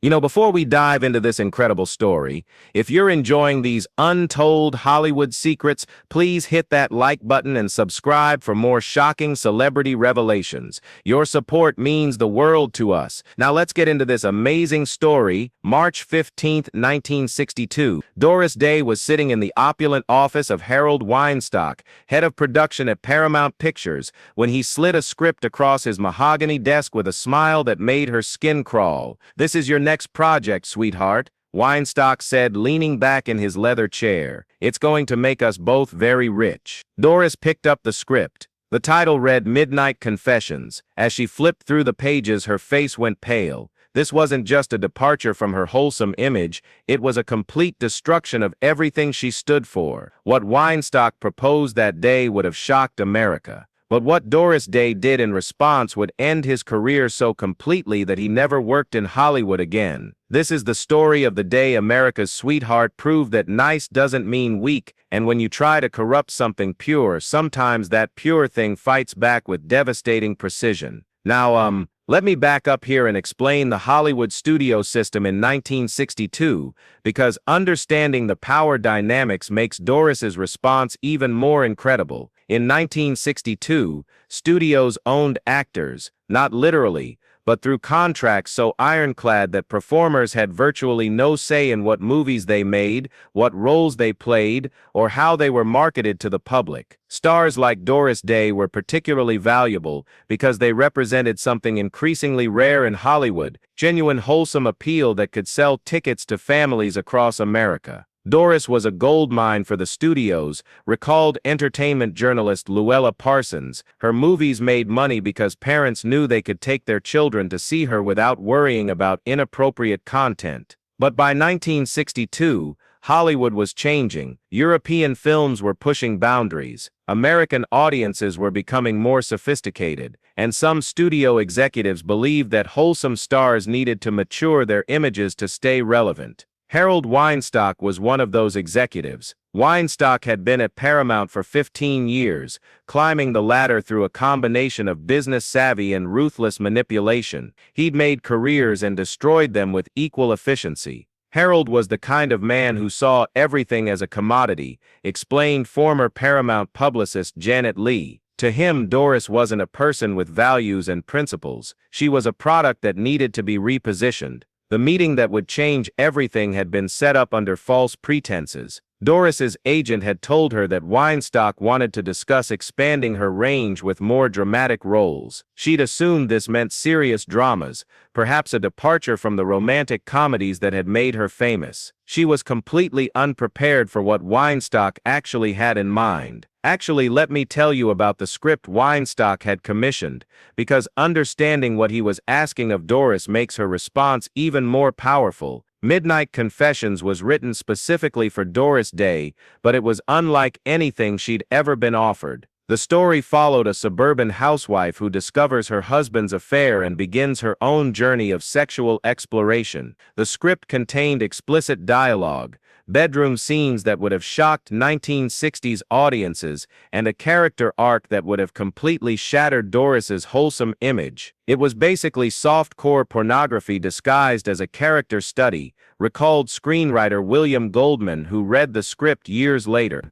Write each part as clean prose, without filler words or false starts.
Before we dive into this incredible story, if you're enjoying these untold Hollywood secrets, please hit that like button and subscribe for more shocking celebrity revelations. Your support means the world to us. Now let's get into this amazing story. March 15th, 1962, Doris Day was sitting in the opulent office of Harold Weinstock, head of production at Paramount Pictures, when he slid a script across his mahogany desk with a smile that made her skin crawl. "This is your next project, sweetheart," Weinstock said, leaning back in his leather chair. "It's going to make us both very rich." Doris picked up the script. The title read Midnight Confessions. As she flipped through the pages, her face went pale. This wasn't just a departure from her wholesome image, it was a complete destruction of everything she stood for. What Weinstock proposed that day would have shocked America. But what Doris Day did in response would end his career so completely that he never worked in Hollywood again. This is the story of the day America's sweetheart proved that nice doesn't mean weak, and when you try to corrupt something pure, sometimes that pure thing fights back with devastating precision. Now, let me back up here and explain the Hollywood studio system in 1962, because understanding the power dynamics makes Doris's response even more incredible. In 1962, studios owned actors, not literally, but through contracts so ironclad that performers had virtually no say in what movies they made, what roles they played, or how they were marketed to the public. Stars like Doris Day were particularly valuable because they represented something increasingly rare in Hollywood, genuine wholesome appeal that could sell tickets to families across America. Doris was a goldmine for the studios, recalled entertainment journalist Luella Parsons. Her movies made money because parents knew they could take their children to see her without worrying about inappropriate content. But by 1962, Hollywood was changing. European films were pushing boundaries. American audiences were becoming more sophisticated, and some studio executives believed that wholesome stars needed to mature their images to stay relevant. Harold Weinstock was one of those executives. Weinstock had been at Paramount for 15 years, climbing the ladder through a combination of business savvy and ruthless manipulation. He'd made careers and destroyed them with equal efficiency. Harold was the kind of man who saw everything as a commodity, explained former Paramount publicist Janet Leigh. To him, Doris wasn't a person with values and principles. She was a product that needed to be repositioned. The meeting that would change everything had been set up under false pretenses. Doris's agent had told her that Weinstock wanted to discuss expanding her range with more dramatic roles. She'd assumed this meant serious dramas, perhaps a departure from the romantic comedies that had made her famous. She was completely unprepared for what Weinstock actually had in mind. "Actually, let me tell you about the script Weinstock had commissioned, because understanding what he was asking of Doris makes her response even more powerful." Midnight Confessions was written specifically for Doris Day, but it was unlike anything she'd ever been offered. The story followed a suburban housewife who discovers her husband's affair and begins her own journey of sexual exploration. The script contained explicit dialogue, bedroom scenes that would have shocked 1960s audiences, and a character arc that would have completely shattered Doris's wholesome image. It was basically soft-core pornography disguised as a character study, recalled screenwriter William Goldman, who read the script years later.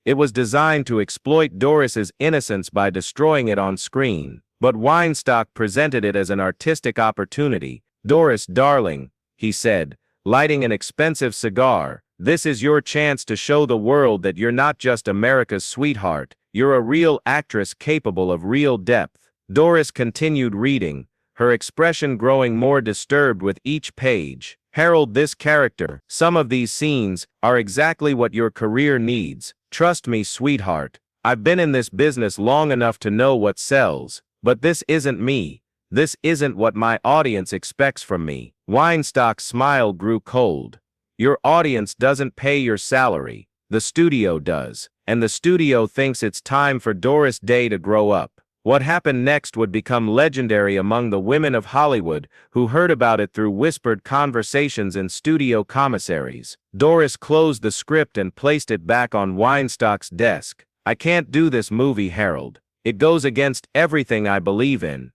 It was designed to exploit Doris's innocence by destroying it on screen, but Weinstock presented it as an artistic opportunity. "Doris, darling," he said, lighting an expensive cigar, "this is your chance to show the world that you're not just America's sweetheart, you're a real actress capable of real depth." Doris continued reading, her expression growing more disturbed with each page. "Harold, this character, some of these scenes, are exactly what your career needs. Trust me, sweetheart. I've been in this business long enough to know what sells, but this isn't me. This isn't what my audience expects from me." Weinstock's smile grew cold. "Your audience doesn't pay your salary. The studio does. And the studio thinks it's time for Doris Day to grow up." What happened next would become legendary among the women of Hollywood, who heard about it through whispered conversations in studio commissaries. Doris closed the script and placed it back on Weinstock's desk. "I can't do this movie, Harold. It goes against everything I believe in."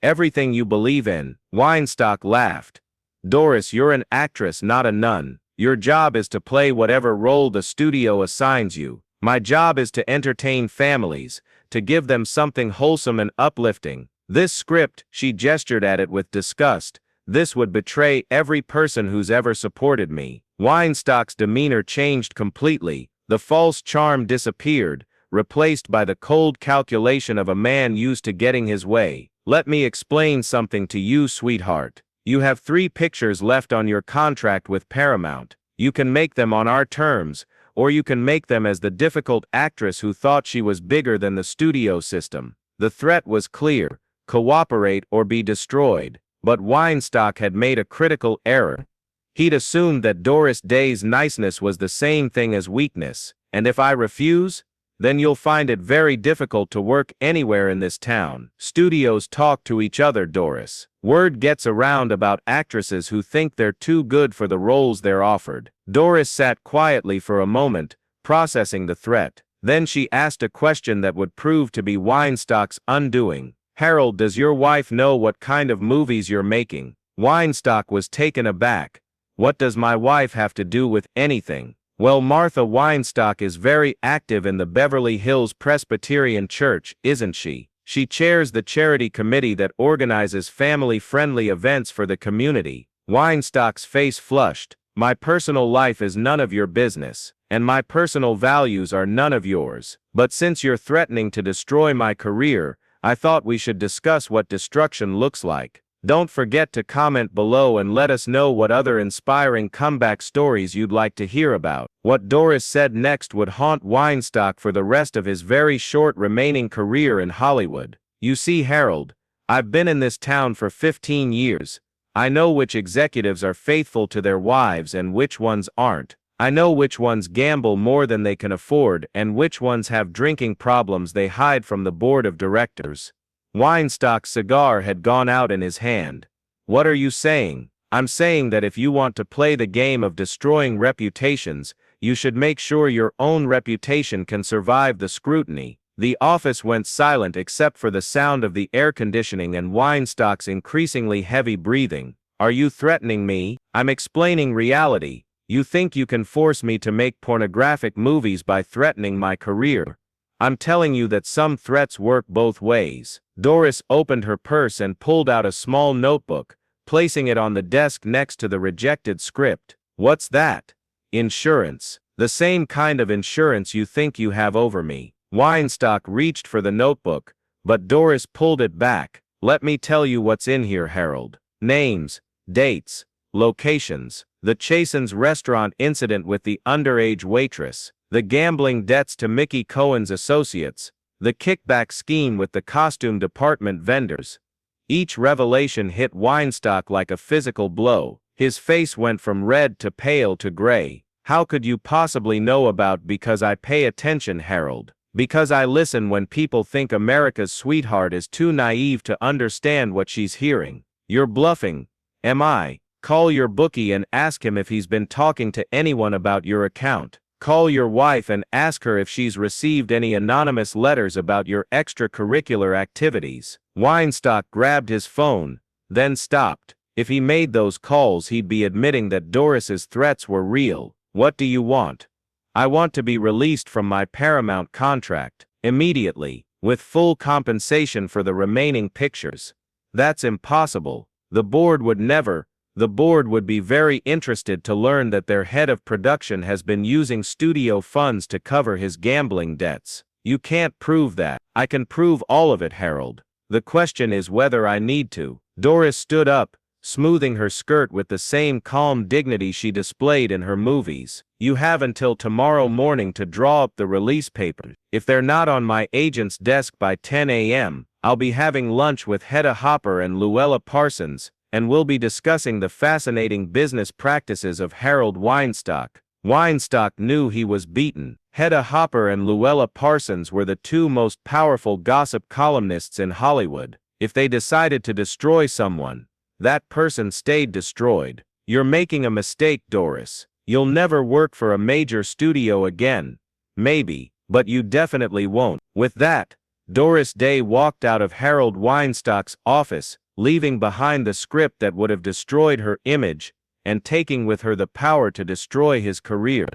"Everything you believe in?" Weinstock laughed. Doris, you're an actress, not a nun. Your job is to play whatever role the studio assigns you. My job is to entertain families, to give them something wholesome and uplifting. This script, she gestured at it with disgust, this would betray every person who's ever supported me. Weinstock's demeanor changed completely. The false charm disappeared, replaced by the cold calculation of a man used to getting his way. Let me explain something to you, sweetheart. You have 3 pictures left on your contract with Paramount. You can make them on our terms, or you can make them as the difficult actress who thought she was bigger than the studio system. The threat was clear: cooperate or be destroyed. But Weinstock had made a critical error. He'd assumed that Doris Day's niceness was the same thing as weakness, and if I refuse, then you'll find it very difficult to work anywhere in this town. Studios talk to each other, Doris. Word gets around about actresses who think they're too good for the roles they're offered. Doris sat quietly for a moment, processing the threat. Then she asked a question that would prove to be Weinstock's undoing. Harold, does your wife know what kind of movies you're making? Weinstock was taken aback. What does my wife have to do with anything? Well, Martha Weinstock is very active in the Beverly Hills Presbyterian Church, isn't she? She chairs the charity committee that organizes family-friendly events for the community. Weinstock's face flushed. My personal life is none of your business, and my personal values are none of yours. But since you're threatening to destroy my career, I thought we should discuss what destruction looks like. Don't forget to comment below and let us know what other inspiring comeback stories you'd like to hear about. What Doris said next would haunt Weinstock for the rest of his very short remaining career in Hollywood. You see, Harold, I've been in this town for 15 years. I know which executives are faithful to their wives and which ones aren't. I know which ones gamble more than they can afford and which ones have drinking problems they hide from the board of directors. Weinstock's cigar had gone out in his hand. What are you saying? I'm saying that if you want to play the game of destroying reputations, you should make sure your own reputation can survive the scrutiny. The office went silent except for the sound of the air conditioning and Weinstock's increasingly heavy breathing. Are you threatening me? I'm explaining reality. You think you can force me to make pornographic movies by threatening my career. I'm telling you that some threats work both ways. Doris opened her purse and pulled out a small notebook, placing it on the desk next to the rejected script. What's that? Insurance. The same kind of insurance you think you have over me. Weinstock reached for the notebook, but Doris pulled it back. Let me tell you what's in here, Harold. Names, dates, locations, the Chasen's restaurant incident with the underage waitress, the gambling debts to Mickey Cohen's associates, the kickback scheme with the costume department vendors. Each revelation hit Weinstock like a physical blow. His face went from red to pale to gray. How could you possibly know about? Because I pay attention, Harold. Because I listen when people think America's sweetheart is too naive to understand what she's hearing. You're bluffing. Am I? Call your bookie and ask him if he's been talking to anyone about your account. Call your wife and ask her if she's received any anonymous letters about your extracurricular activities. Weinstock grabbed his phone, then stopped. If he made those calls, he'd be admitting that Doris's threats were real. What do you want? I want to be released from my Paramount contract, immediately, with full compensation for the remaining pictures. That's impossible. The board would never. The board would be very interested to learn that their head of production has been using studio funds to cover his gambling debts. You can't prove that. I can prove all of it, Harold. The question is whether I need to. Doris stood up, smoothing her skirt with the same calm dignity she displayed in her movies. You have until tomorrow morning to draw up the release papers. If they're not on my agent's desk by 10 a.m., I'll be having lunch with Hedda Hopper and Luella Parsons, and we'll be discussing the fascinating business practices of Harold Weinstock. Weinstock knew he was beaten. Hedda Hopper and Luella Parsons were the 2 most powerful gossip columnists in Hollywood. If they decided to destroy someone, that person stayed destroyed. You're making a mistake, Doris. You'll never work for a major studio again. Maybe, but you definitely won't. With that, Doris Day walked out of Harold Weinstock's office, leaving behind the script that would have destroyed her image and taking with her the power to destroy his career.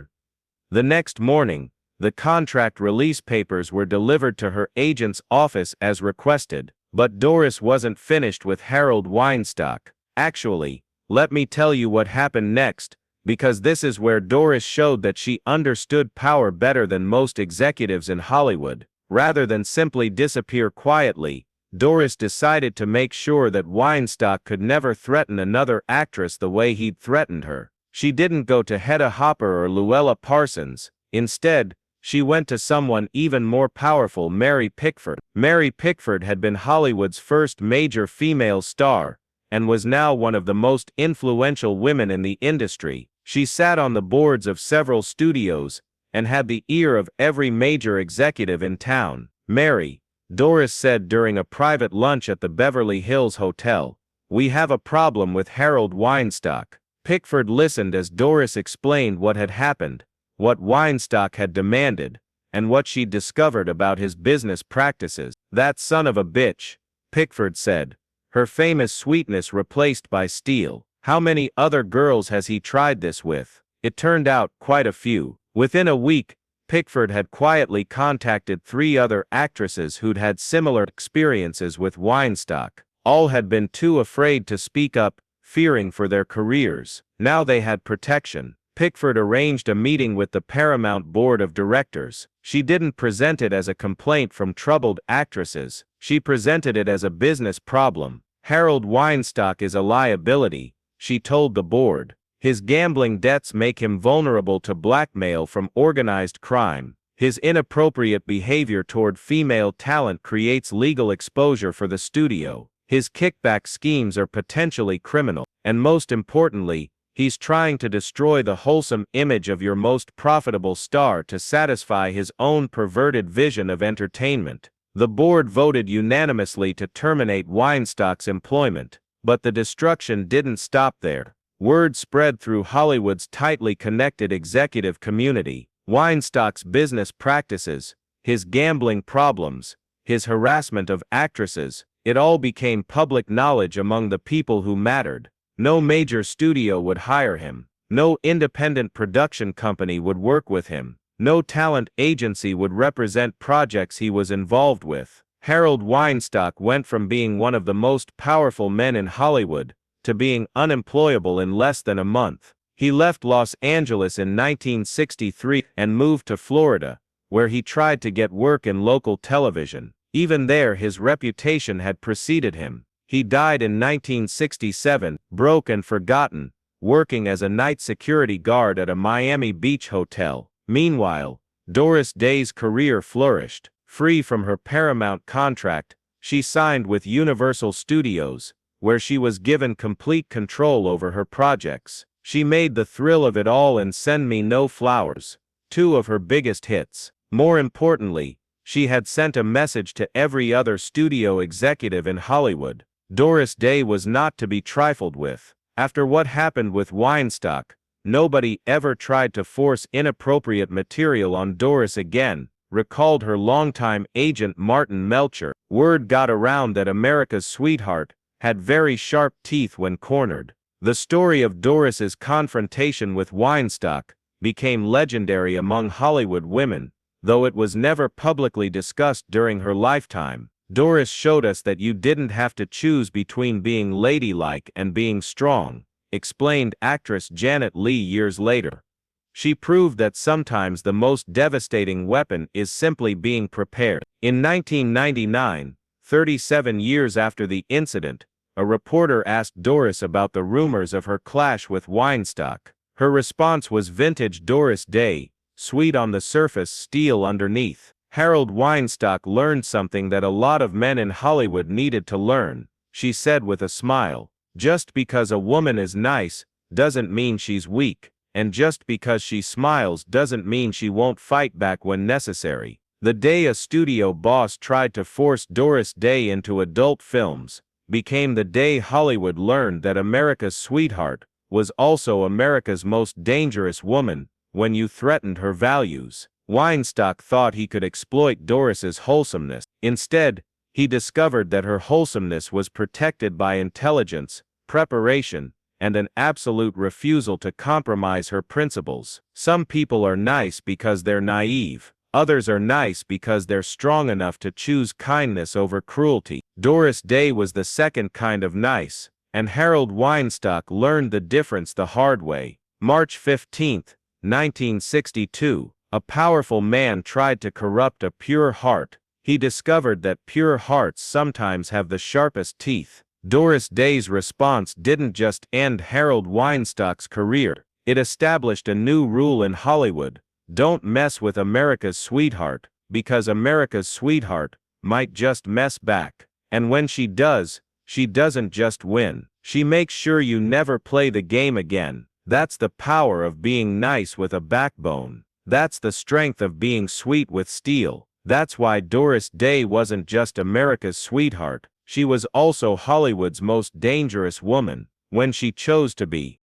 The next morning, the contract release papers were delivered to her agent's office as requested, but Doris wasn't finished with Harold Weinstock. Actually, let me tell you what happened next, because this is where Doris showed that she understood power better than most executives in Hollywood. Rather than simply disappear quietly, Doris decided to make sure that Weinstock could never threaten another actress the way he'd threatened her. She didn't go to Hedda Hopper or Luella Parsons. Instead, she went to someone even more powerful, Mary Pickford. Mary Pickford had been Hollywood's first major female star, and was now one of the most influential women in the industry. She sat on the boards of several studios, and had the ear of every major executive in town. "Mary," Doris said during a private lunch at the Beverly Hills Hotel, "we have a problem with Harold Weinstock." Pickford listened as Doris explained what had happened, what Weinstock had demanded, and what she'd discovered about his business practices. "That son of a bitch," Pickford said, her famous sweetness replaced by steel. "How many other girls has he tried this with?" It turned out quite a few. Within a week, Pickford had quietly contacted 3 other actresses who'd had similar experiences with Weinstock. All had been too afraid to speak up, fearing for their careers. Now they had protection. Pickford arranged a meeting with the Paramount Board of Directors. She didn't present it as a complaint from troubled actresses. She presented it as a business problem. "Harold Weinstock is a liability," she told the board. "His gambling debts make him vulnerable to blackmail from organized crime. His inappropriate behavior toward female talent creates legal exposure for the studio. His kickback schemes are potentially criminal. And most importantly, he's trying to destroy the wholesome image of your most profitable star to satisfy his own perverted vision of entertainment." The board voted unanimously to terminate Weinstock's employment. But the destruction didn't stop there. Word spread through Hollywood's tightly connected executive community. Weinstock's business practices, his gambling problems, his harassment of actresses, it all became public knowledge among the people who mattered. No major studio would hire him. No independent production company would work with him. No talent agency would represent projects he was involved with. Harold Weinstock went from being one of the most powerful men in Hollywood to being unemployable in less than a month. He left Los Angeles in 1963 and moved to Florida, where he tried to get work in local television. Even there, his reputation had preceded him. He died in 1967, broke and forgotten, working as a night security guard at a Miami Beach hotel. Meanwhile, Doris Day's career flourished. Free from her Paramount contract, she signed with Universal Studios, where she was given complete control over her projects. She made The Thrill of It All and Send Me No Flowers, 2 of her biggest hits. More importantly, she had sent a message to every other studio executive in Hollywood. Doris Day was not to be trifled with. After what happened with Weinstock, nobody ever tried to force inappropriate material on Doris again, recalled her longtime agent Martin Melcher. Word got around that America's sweetheart had very sharp teeth when cornered. The story of Doris's confrontation with Weinstock became legendary among Hollywood women, though it was never publicly discussed during her lifetime. Doris showed us that you didn't have to choose between being ladylike and being strong, explained actress Janet Leigh years later. She proved that sometimes the most devastating weapon is simply being prepared. In 1999, 37 years after the incident, a reporter asked Doris about the rumors of her clash with Weinstock. Her response was vintage Doris Day, sweet on the surface, steel underneath. "Harold Weinstock learned something that a lot of men in Hollywood needed to learn," she said with a smile. "Just because a woman is nice doesn't mean she's weak, and just because she smiles doesn't mean she won't fight back when necessary." The day a studio boss tried to force Doris Day into adult films became the day Hollywood learned that America's sweetheart was also America's most dangerous woman when you threatened her values. Weinstock thought he could exploit Doris's wholesomeness. Instead, he discovered that her wholesomeness was protected by intelligence, preparation, and an absolute refusal to compromise her principles. Some people are nice because they're naive. Others are nice because they're strong enough to choose kindness over cruelty. Doris Day was the second kind of nice, and Harold Weinstock learned the difference the hard way. March 15, 1962, a powerful man tried to corrupt a pure heart. He discovered that pure hearts sometimes have the sharpest teeth. Doris Day's response didn't just end Harold Weinstock's career, it established a new rule in Hollywood: don't mess with America's sweetheart, because America's sweetheart might just mess back. And when she does, she doesn't just win, she makes sure you never play the game again. That's the power of being nice with a backbone. That's the strength of being sweet with steel. That's why Doris Day wasn't just America's sweetheart, she was also Hollywood's most dangerous woman, when she chose to be.